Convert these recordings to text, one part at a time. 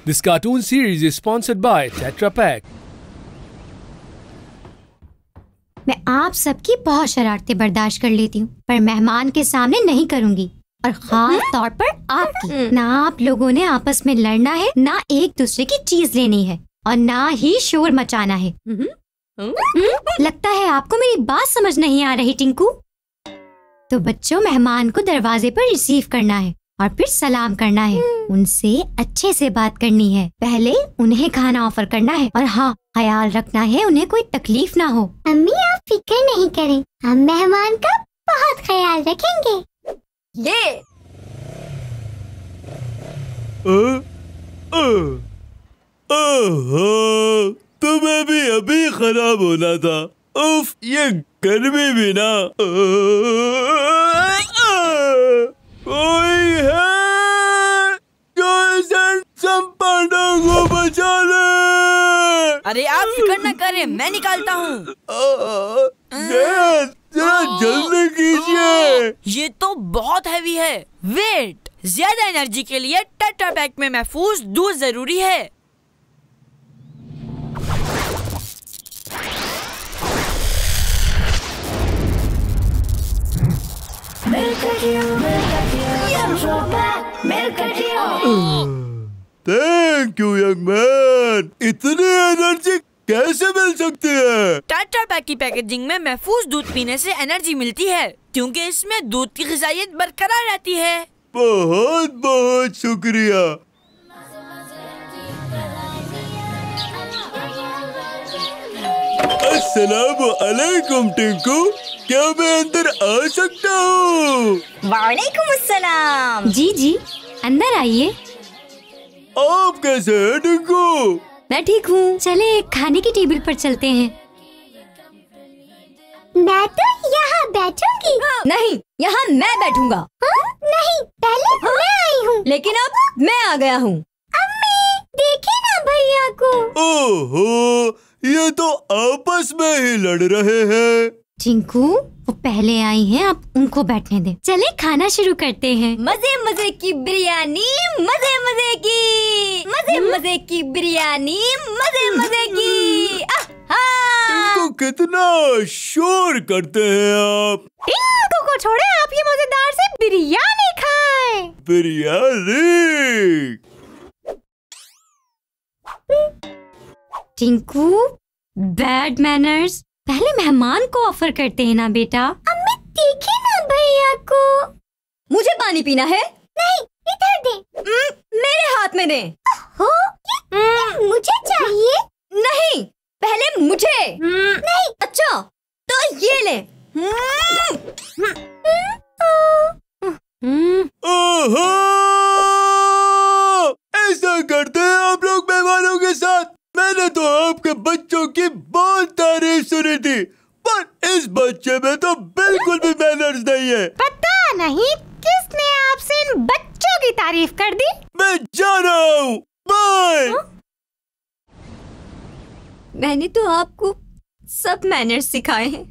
This cartoon series is sponsored by Tetra Pak. मैं आप सबकी बहुत शरारतें बर्दाश्त कर लेती हूँ, पर मेहमान के सामने नहीं करूँगी, और खास तौर पर आपकी। ना आप लोगों ने आपस में लड़ना है, ना एक दूसरे की चीज लेनी है, और ना ही शोर मचाना है। लगता है आपको मेरी बात समझ नहीं आ रही टिंकू। तो बच्चों, मेहमान को दरवाजे पर रिसीव करना है और फिर सलाम करना है। उनसे अच्छे से बात करनी है। पहले उन्हें खाना ऑफर करना है, और हाँ, ख्याल रखना है उन्हें कोई तकलीफ ना हो। अम्मी, आप फिक्र नहीं करें, हम मेहमान का बहुत ख्याल रखेंगे। ये तुम्हें भी अभी खराब होना था। उफ, ये गर्मी भी ना। कोई है जो इस हैंडसम पांडा को बचा ले? अरे आप फिक्र न करें, मैं निकालता हूँ। जरा जल्दी कीजिए। ये तो बहुत हैवी है। वेट, ज्यादा एनर्जी के लिए टेट्रा पैक में महफूज दूध जरूरी है। Thank you young man. इतनी एनर्जी कैसे मिल सकती है? टेट्रा पैक की पैकेजिंग में महफूज दूध पीने से एनर्जी मिलती है, क्योंकि इसमें दूध की ग़िज़ाइयत बरकरार रहती है। बहुत बहुत शुक्रिया। अस्सलामु अलैकुम टिंकू, क्या मैं अंदर आ सकता हूँ? वालेकुम अस्सलाम। जी जी, अंदर आइए। आप कैसे हैं टिंकू? मैं ठीक हूँ। चले खाने की टेबल पर चलते हैं। मैं तो यहाँ बैठूंगी। नहीं, यहाँ मैं बैठूंगा। नहीं, पहले मैं आई हूँ। लेकिन अब मैं आ गया हूँ। अम्मी, देखे ना भैया को। ओहो, ये तो आपस में ही लड़ रहे हैं। टिंकू, वो पहले आई हैं, आप उनको बैठने दें। चले खाना शुरू करते हैं। मजे मजे की बिरयानी, मजे मजे की, मजे मजे की बिरयानी, मजे मजे की। टिंकू, कितना शोर करते हैं आप। टिंकू को छोड़े, आप ये मजेदार से बिरयानी खाएं। बिरयानी। Tinku, bad manners. पहले मेहमान को ऑफर करते हैं ना बेटा। अम्मी, देखे ना भैया को। मुझे पानी पीना है। नहीं, इधर दे। मेरे हाथ में दे। हो, ये मुझे चाहिए। नहीं, पहले मुझे। नहीं। अच्छा, तो ये ले। ओहो! ऐसा करते हैं आप लोग मेहमानों के साथ। मैंने तो आपके बच्चों की बहुत तारीफ सुनी थी, पर इस बच्चे में तो बिल्कुल भी मैनर्स नहीं है। पता नहीं किसने आपसे इन बच्चों की तारीफ कर दी। मैं जा रहा हूँ। बाय। मैंने तो आपको सब मैनर्स सिखाए हैं।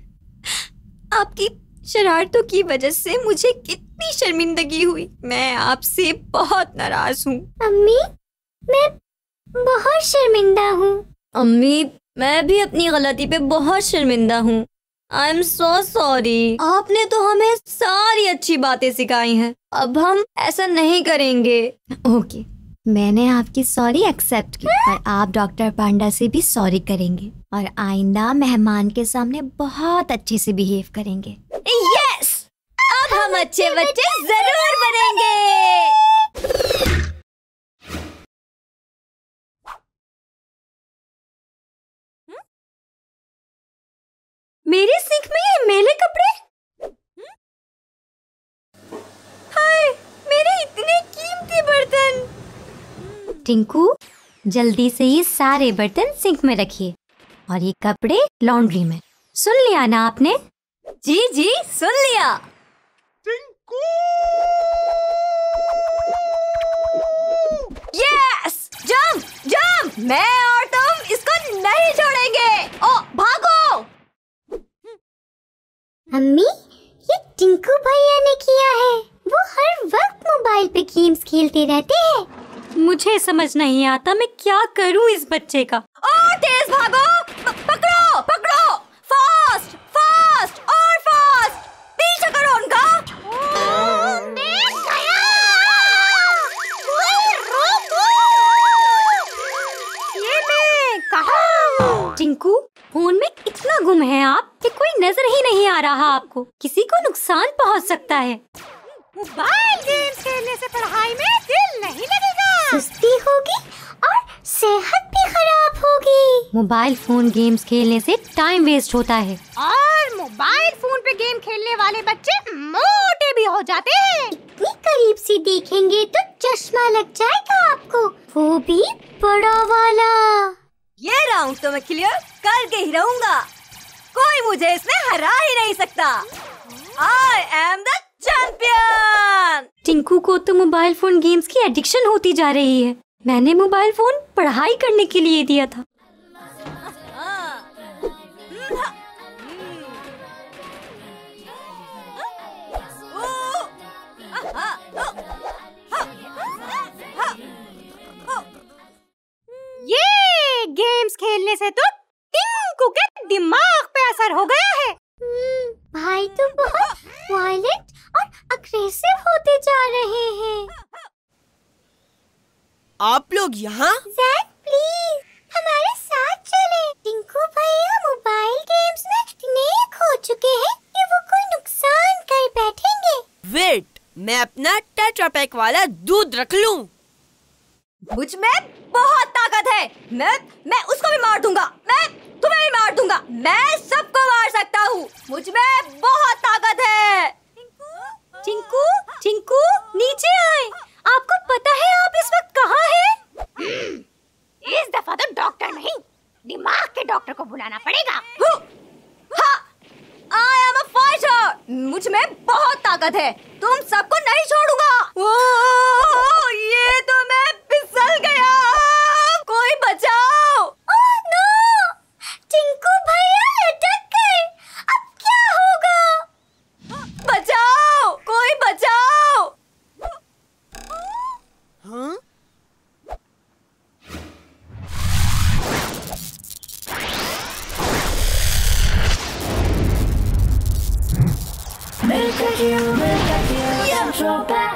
आपकी शरारतों की वजह से मुझे कितनी शर्मिंदगी हुई। मैं आपसे बहुत नाराज हूँ। अम्मी, मैं बहुत शर्मिंदा हूँ। अम्मी, मैं भी अपनी गलती पे बहुत शर्मिंदा हूँ। I am so sorry. आपने तो हमें सारी अच्छी बातें सिखाई हैं। अब हम ऐसा नहीं करेंगे। ओके, मैंने आपकी सॉरी एक्सेप्ट की, और आप डॉक्टर पांडा से भी सॉरी करेंगे, और आइंदा मेहमान के सामने बहुत अच्छे से बिहेव करेंगे। यस, अब हम अच्छे बच्चे जरूर बनेंगे। मेरे सिंक में ये मैले कपड़े। हाय, मेरे इतने कीमती बर्तन। टिंकू, जल्दी से ये सारे बर्तन सिंक में रखिए, और ये कपड़े लॉन्ड्री में। सुन लिया ना आपने? जी जी, सुन लिया। टिंकू! Yes, jump jump. मैं और तुम इसको नहीं छोड़ेंगे। ओ, भागो। अम्मी, ये टिंकू भैया ने किया है। वो हर वक्त मोबाइल पे गेम्स खेलते रहते हैं। मुझे समझ नहीं आता मैं क्या करूं इस बच्चे का। और तेज भागो, पकड़ो पकड़ो, फास्ट फास्ट और फास्ट, पीछे करो उनका। ये मैं कहाँ? टिंकू, फोन में इतना गुम है आप कि कोई नजर ही नहीं आ रहा आपको। किसी को नुकसान पहुंच सकता है। मोबाइल गेम्स खेलने से पढ़ाई में दिल नहीं लगेगा, सुस्ती होगी और सेहत भी खराब होगी। मोबाइल फोन गेम्स खेलने से टाइम वेस्ट होता है और मोबाइल फोन पे गेम खेलने वाले बच्चे मोटे भी हो जाते हैं। इतनी करीब से देखेंगे तो चश्मा लग जाएगा आपको, वो भी बड़ा वाला। ये राउंड तो मैं क्लियर करके ही रहूंगा, कोई मुझे इसमें हरा ही नहीं सकता। I am the champion! Tinku को तो मोबाइल फोन गेम्स की एडिक्शन होती जा रही है। मैंने मोबाइल फोन पढ़ाई करने के लिए दिया था। ये गेम्स खेलने से तो टिंकू के दिमाग पे असर हो गया है। भाई तो बहुत वायलेंट और अग्रेसिव होते जा रहे हैं। आप लोग यहाँ? जैक प्लीज हमारे साथ चले। टिंकू भैया मोबाइल गेम्स में इतने खो चुके हैं कि वो कोई नुकसान कर बैठेंगे। वेट, मैं अपना टेट्रा पैक वाला दूध रख लूं। मुझ में बहुत ताकत है, मैं उसको भी मार दूंगा, मैं तुम्हें भी मार दूंगा, मैं सबको मार सकता हूँ, मुझ में बहुत ताकत है। टिंकू, टिंकू नीचे आए। आपको पता है आप इस वक्त कहाँ हैं? इस दफा तो डॉक्टर नहीं, दिमाग के डॉक्टर को बुलाना पड़ेगा। I am a fighter, मुझ में बहुत ताकत है, तुम सबको नहीं छोड़ूंगा। ओह, ये तो मैं फिसल गया, कोई बचाओ। ओह नो, टिंकू भैया लटक गए, अब क्या होगा? बचाओ, कोई बचाओ। हाँ?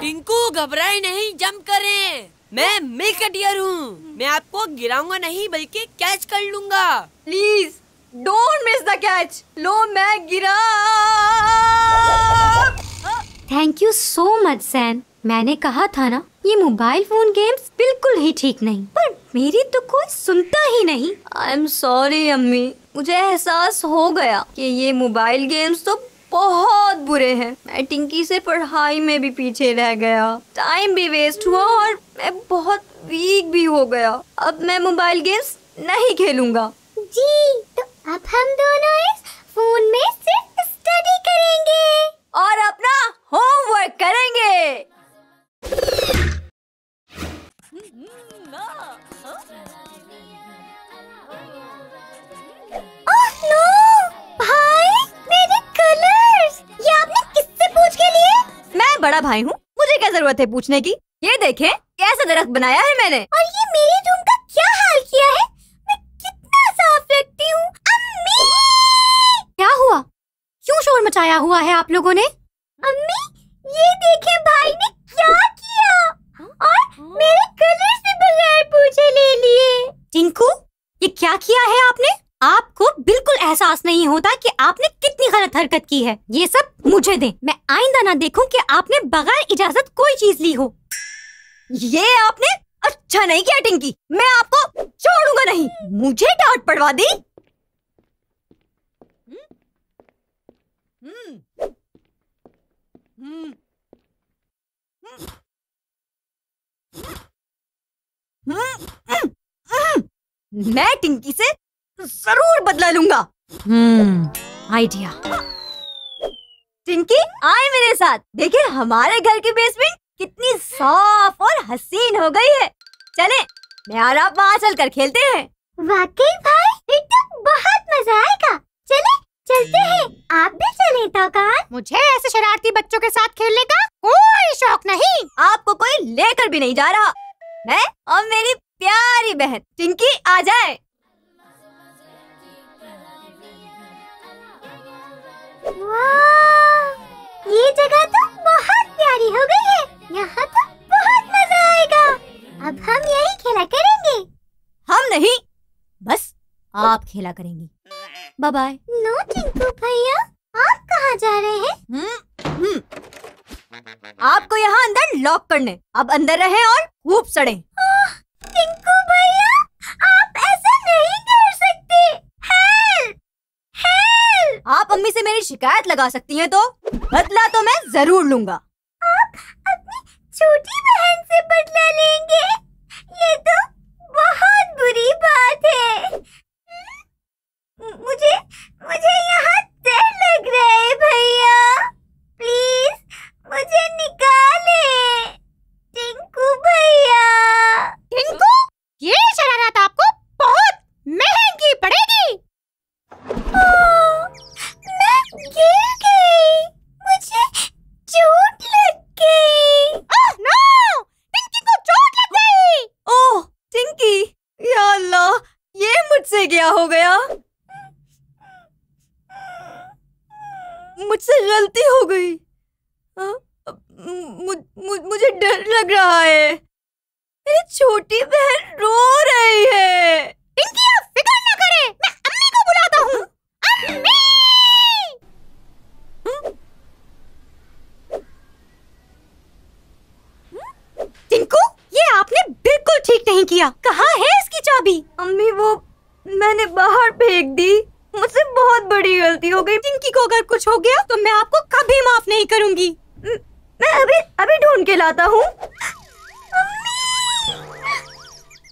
टिंकू घबराए नहीं, जंप करें। मैं मिल्क डियर हूँ, मैं आपको गिराऊंगा नहीं बल्कि कैच कर लूंगा। Please don't miss the catch. लो मैं गिरा। थैंक यू सो मच सैन। मैंने कहा था ना ये मोबाइल फोन गेम्स बिल्कुल ही ठीक नहीं, पर मेरी तो कोई सुनता ही नहीं। आई एम सॉरी अम्मी, मुझे एहसास हो गया कि ये मोबाइल गेम्स तो बहुत बुरे हैं। मैं टिंकी से पढ़ाई में भी पीछे रह गया, टाइम भी वेस्ट हुआ और मैं बहुत वीक भी हो गया। अब मैं मोबाइल गेम्स नहीं खेलूंगा। जी, तो अब हम दोनों इस फोन में सिर्फ स्टडी करेंगे और अपना होमवर्क करेंगे। ओह नो, भाई मेरे कलर्स, ये आपने किससे पूछ के लिए? मैं बड़ा भाई हूँ, मुझे क्या जरूरत है पूछने की। ये देखें कैसा दरख्त बनाया है मैंने। और ये मेरे रूम का क्या हाल किया है? मैं कितना साफ रखती हूँ। अम्मी, क्या हुआ? क्यों शोर मचाया हुआ है आप लोगों ने? अम्मी ये देखें भाई ने क्या किया, और मेरे कलर्स भी बगैर पूछे ले लिए। टिंकू, ये क्या किया है आपने? आपको बिल्कुल एहसास नहीं होता कि आपने कितनी गलत हरकत की है। ये सब मुझे दें, मैं आइंदा ना देखूं कि आपने बगैर इजाजत कोई चीज ली हो। ये आपने अच्छा नहीं किया टिंकी, मैं आपको छोड़ूंगा नहीं। मुझे डांट पड़वा दी। मैं टिंकी से जरूर बदला लूंगा। आइडिया। टिंकी आए मेरे साथ, देखिए हमारे घर की बेसमेंट कितनी साफ और हसीन हो गई है। चले मैं और आप वहाँ चलकर खेलते हैं। वाकई भाई, फिर तो बहुत मजा आएगा। चले चलते हैं, आप भी चलें तौकान। मुझे ऐसे शरारती बच्चों के साथ खेलने का कोई शौक नहीं। आपको कोई लेकर भी नहीं जा रहा। मैं और मेरी प्यारी बहन टिंकी आ जाए। वाह, ये जगह तो बहुत प्यारी हो गई है। यहाँ तो बहुत मजा आएगा। अब हम यही खेला करेंगे। हम नहीं, बस आप खेला करेंगी। Bye bye. नो टिंकू भैया, आप कहाँ जा रहे हैं? आपको यहाँ अंदर लॉक करने। अब अंदर रहें और खूब सड़े। टिंकू भैया, आप ऐसा नहीं कर सकते। हेल्प! हेल्प! आप अम्मी से मेरी शिकायत लगा सकती हैं, तो बदला तो मैं जरूर लूंगा। आप अपनी छोटी बहन से बदला लेंगे? ये तो बहुत बुरी बात है। मुझे यहाँ डर लग रहा है भैया। प्लीज मुझे निकाले। टिंकू भैया। टिंकू, ये शरारत आपको बहुत महंगी पड़ेगी। मैं गिर गई। मुझे चोट लग गई। नो, टिंकी को चोट लग गई। ओह टिंकी, या अल्लाह, ये मुझसे क्या हो गया? मुझसे गलती हो गई। मुझे डर लग रहा है। मेरी छोटी बहन रो रही है। टिंकी, आप फिक्र न करें, मैं अम्मी को बुलाता हूँ। अम्मी! टिंकू, ये आपने बिल्कुल ठीक नहीं किया। कहाँ है इसकी चाबी? अम्मी, वो मैंने बाहर फेंक दी। मुझसे बहुत बड़ी गलती हो गई। टिंकी को अगर कुछ हो गया तो मैं आपको कभी माफ नहीं करूंगी। मैं अभी ढूंढ के लाता हूँ।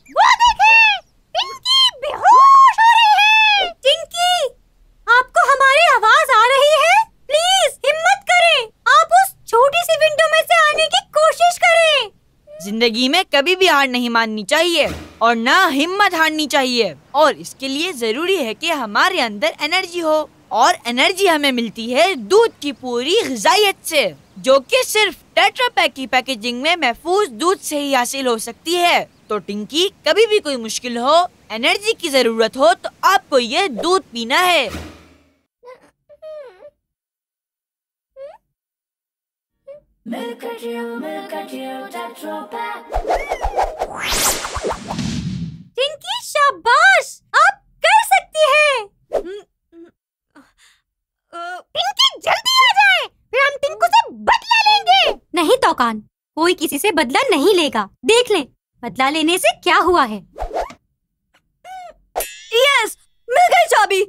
वो देखें, टिंकी बेहोश हो रही है। टिंकी, आपको हमारी आवाज आ रही है? प्लीज हिम्मत करें, आप उस छोटी सी विंडो में से आने की कोशिश करें। जिंदगी में कभी भी हार नहीं माननी चाहिए और ना हिम्मत हारनी चाहिए, और इसके लिए जरूरी है कि हमारे अंदर एनर्जी हो, और एनर्जी हमें मिलती है दूध की पूरी ग़िज़ाइयत से, जो कि सिर्फ टेट्रा पैक की पैकेजिंग में महफूज दूध से ही हासिल हो सकती है। तो टिंकी, कभी भी कोई मुश्किल हो, एनर्जी की जरूरत हो, तो आपको ये दूध पीना है। टिंकी, शाबाश, आप कर सकती हैं। टिंकी, जल्दी आ जाए, फिर हम टिंकू से बदला लेंगे। नहीं तौकान, कोई किसी से बदला नहीं लेगा। देख लें बदला लेने से क्या हुआ है। यस, मिल गई चाबी।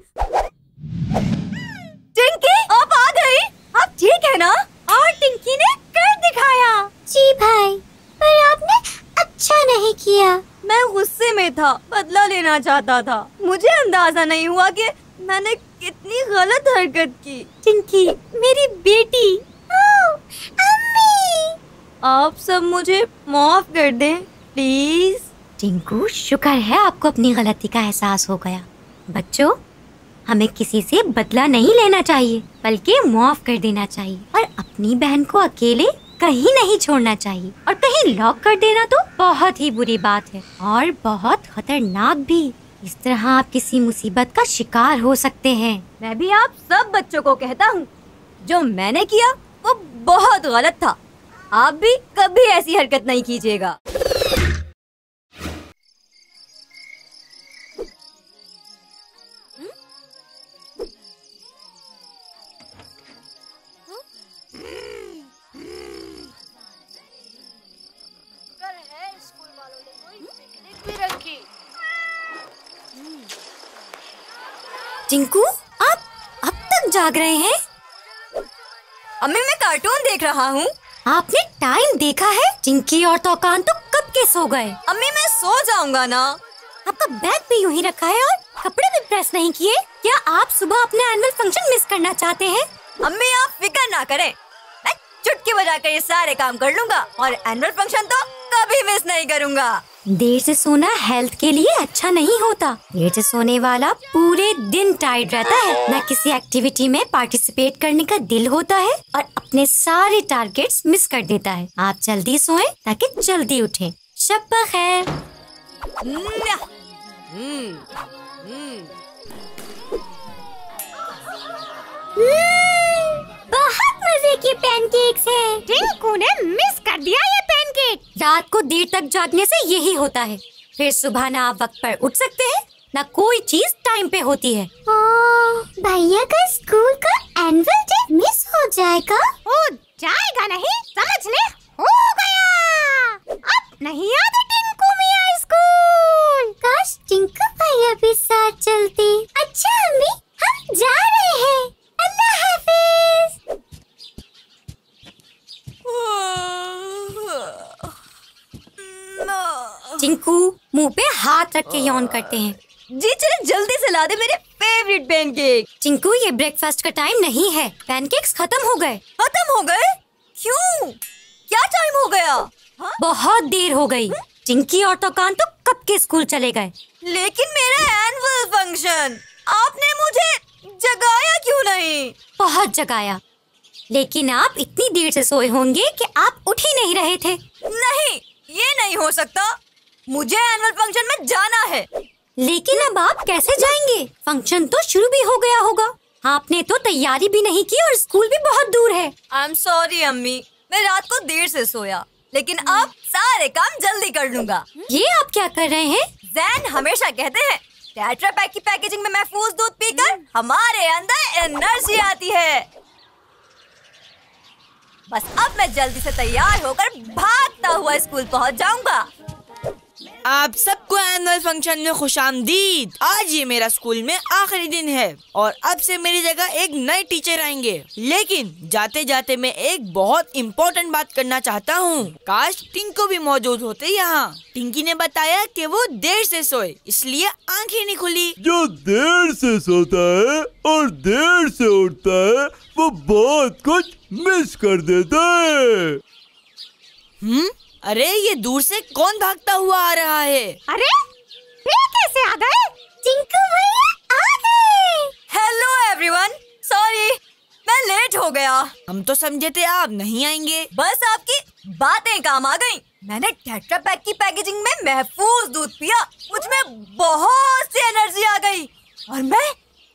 टिंकी, आप आ गई। आप ठीक है ना? और टिंकी ने कर दिखाया। जी भाई, पर आपने अच्छा नहीं किया। मैं गुस्से में था, बदला लेना चाहता था। मुझे अंदाजा नहीं हुआ कि मैंने कितनी गलत हरकत की। टिंकी, मेरी बेटी। अम्मी! आप सब मुझे माफ कर दें प्लीज। टिंकू, शुक्र है आपको अपनी गलती का एहसास हो गया। बच्चों, हमें किसी से बदला नहीं लेना चाहिए, बल्कि माफ कर देना चाहिए, और अपनी बहन को अकेले कहीं नहीं छोड़ना चाहिए। और कहीं लॉक कर देना तो बहुत ही बुरी बात है और बहुत खतरनाक भी। इस तरह आप किसी मुसीबत का शिकार हो सकते हैं। मैं भी आप सब बच्चों को कहता हूँ, जो मैंने किया वो बहुत गलत था। आप भी कभी ऐसी हरकत नहीं कीजिएगा। टिंकू, आप अब तक जाग रहे हैं? अम्मी, मैं कार्टून देख रहा हूँ। आपने टाइम देखा है? टिंकी और तौकान तो कब के सो गए। अम्मी, मैं सो जाऊंगा ना। आपका बैग भी यूं ही रखा है और कपड़े भी प्रेस नहीं किए। क्या आप सुबह अपने एनुअल फंक्शन मिस करना चाहते हैं? अम्मी, आप फिक्र ना करें, मैं चुटकी बजाकर ये सारे काम कर लूंगा और एनुअल फंक्शन तो कभी मिस नहीं करूंगा। देर से सोना हेल्थ के लिए अच्छा नहीं होता। देर से सोने वाला पूरे दिन टायर्ड रहता है, न किसी एक्टिविटी में पार्टिसिपेट करने का दिल होता है और अपने सारे टारगेट्स मिस कर देता है। आप जल्दी सोएं ताकि जल्दी उठें। शब खैर। बहुत मजे के पैनकेक्स हैं। टिंकू ने मिस कर दिया ये पैनकेक। रात को देर तक जागने से यही होता है। फिर सुबह ना आप वक्त पर उठ सकते हैं, ना कोई चीज टाइम पे होती है। भैया का स्कूल का एनुअल डे मिस हो जाएगा। हो जाएगा नहीं, समझ ले, हो गया। अब नहीं आता टिंकू मियां स्कूल। काश टिंकू भैया भी साथ चलते। अच्छा अम्मी, हम जा रहे हैं। अल्लाह हाफिज। टिंकू मुंह पे हाथ रख के यौन करते हैं। जी चले जल्दी से ला दे मेरे फेवरेट पैनकेक। टिंकू ये ब्रेकफास्ट का टाइम नहीं है, पैनकेक्स खत्म हो गए। खत्म हो गए? क्यों? क्या टाइम हो गया? बहुत देर हो गई। टिंकी और तोकान तो कब के स्कूल चले गए। लेकिन मेरा एनुअल फंक्शन, आपने मुझे जगाया क्यों नहीं? बहुत जगाया, लेकिन आप इतनी देर से सोए होंगे कि आप उठ ही नहीं रहे थे। नहीं, ये नहीं हो सकता। मुझे एनुअल फंक्शन में जाना है। लेकिन अब आप कैसे जाएंगे? फंक्शन तो शुरू भी हो गया होगा। आपने तो तैयारी भी नहीं की और स्कूल भी बहुत दूर है। आई एम सॉरी अम्मी, मैं रात को देर से सोया, लेकिन अब सारे काम जल्दी कर लूंगा। ये आप क्या कर रहे हैं? जैन हमेशा कहते हैं टेट्रा पैक की पैकेजिंग में महफूज दूध पीकर हमारे अंदर एनर्जी आती है। बस अब मैं जल्दी से तैयार होकर भागता हुआ स्कूल पहुंच जाऊंगा। आप सबको एनुअल फंक्शन में खुशामदीद। आज ये मेरा स्कूल में आखिरी दिन है और अब से मेरी जगह एक नए टीचर आएंगे। लेकिन जाते जाते मैं एक बहुत इम्पोर्टेंट बात करना चाहता हूँ। काश टिंकू भी मौजूद होते यहाँ। टिंकी ने बताया कि वो देर से सोए, इसलिए आंखें नहीं खुली। जो देर से सोता है और देर से उठता है वो बहुत कुछ मिस कर देता है। अरे ये दूर से कौन भागता हुआ आ रहा है? अरे ये कैसे आ गए? टिंकू भैया आ गए। हेलो एवरीवन, सॉरी मैं लेट हो गया। हम तो समझे थे आप नहीं आएंगे। बस आपकी बातें काम आ गईं। मैंने टेट्रा पैक की पैकेजिंग में महफूज दूध पिया, मुझमें बहुत सी एनर्जी आ गई और मैं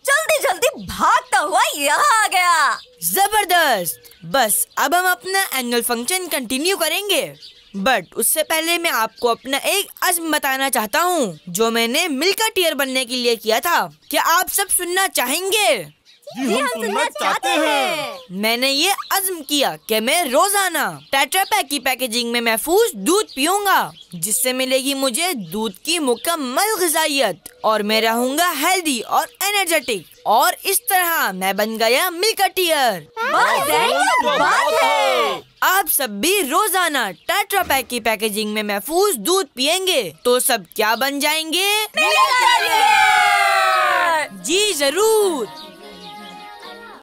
जल्दी जल्दी भागता हुआ यहाँ आ गया। जबरदस्त। बस अब हम अपना एनुअल फंक्शन कंटिन्यू करेंगे, बट उससे पहले मैं आपको अपना एक अज़्म बताना चाहता हूँ जो मैंने मिल्का टीयर बनने के लिए किया था। क्या आप सब सुनना चाहेंगे? जी हम सुनना चाहते हैं। मैंने ये अज़्म किया कि मैं रोजाना टेट्रा पैक की पैकेजिंग में महफूज दूध पीऊंगा, जिससे मिलेगी मुझे दूध की मुकम्मल ग़िज़ाइयत और मैं रहूंगा हेल्दी और एनर्जेटिक। और इस तरह मैं बन गया मिल्का टीयर। आप सब भी रोजाना टेट्रा पैक की पैकेजिंग में महफूज दूध पियेंगे तो सब क्या बन जाएंगे? मिल्का टीयर। जी जरूर।